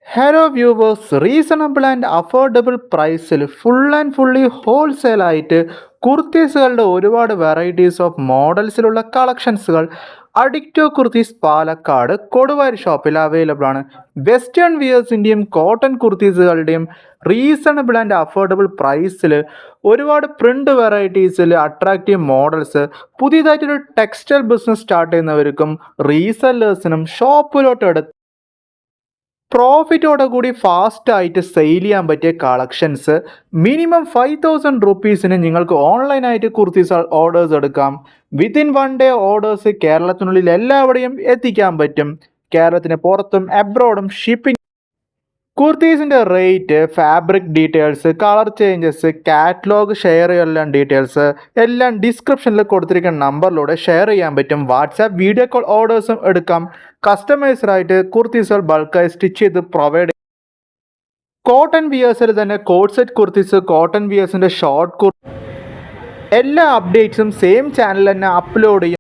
Hello viewers, reasonable and affordable പ്രൈസിൽ full and fully wholesale ആയിട്ട് കുർത്തീസുകളുടെ ഒരുപാട് വെറൈറ്റീസ് ഓഫ് മോഡൽസിലുള്ള കളക്ഷൻസുകൾ അഡിക്റ്റോ കുർത്തീസ് പാലക്കാട് കൊടുവാരി ഷോപ്പിൽ അവൈലബിൾ ആണ്. വെസ്റ്റേൺ വിയേഴ്സിൻ്റെയും കോട്ടൺ കുർത്തീസുകളുടെയും റീസണബിൾ ആൻഡ് അഫോർഡബിൾ പ്രൈസിൽ ഒരുപാട് പ്രിൻ്റ് വെറൈറ്റീസിൽ അട്രാക്റ്റീവ് മോഡൽസ് പുതിയതായിട്ടൊരു ടെക്സ്റ്റൈൽ ബിസിനസ് സ്റ്റാർട്ട് ചെയ്യുന്നവർക്കും റീസെല്ലേഴ്സിനും ഷോപ്പിലോട്ട് എടുത്ത് പ്രോഫിറ്റോടെ കൂടി ഫാസ്റ്റായിട്ട് സെയിൽ ചെയ്യാൻ പറ്റിയ കളക്ഷൻസ് മിനിമം 5,000 റുപ്പീസിന് നിങ്ങൾക്ക് ഓൺലൈനായിട്ട് കുർത്തീസ് ഓർഡേഴ്സ് എടുക്കാം. വിത്തിൻ 1 ഡേ ഓർഡേഴ്സ് കേരളത്തിനുള്ളിൽ എല്ലാവിടെയും എത്തിക്കാൻ പറ്റും. കേരളത്തിന് പുറത്തും അബ്രോഡും ഷിപ്പിംഗ്. കുർത്തീസിൻ്റെ rate, fabric details, colour changes, catalogue share ചെയ്യാൻ ഡീറ്റെയിൽസ് എല്ലാം ഡിസ്ക്രിപ്ഷനിൽ കൊടുത്തിരിക്കുന്ന നമ്പറിലൂടെ ഷെയർ ചെയ്യാൻ പറ്റും. വാട്സാപ്പ് വീഡിയോ കോൾ ഓർഡേഴ്സും എടുക്കാം. കസ്റ്റമൈസ്ഡായിട്ട് കുർത്തീസുകൾ ബൾക്കായി സ്റ്റിച്ച് ചെയ്ത് പ്രൊവൈഡ് ചെയ്യും. കോട്ടൺ വിയേഴ്സിൽ തന്നെ കോഡ് സെറ്റ് കുർത്തീസ്, കോട്ടൺ വിയേഴ്സിൻ്റെ ഷോർട്ട് എല്ലാ അപ്ഡേറ്റ്സും സെയിം ചാനൽ തന്നെ അപ്ലോഡ് ചെയ്യും.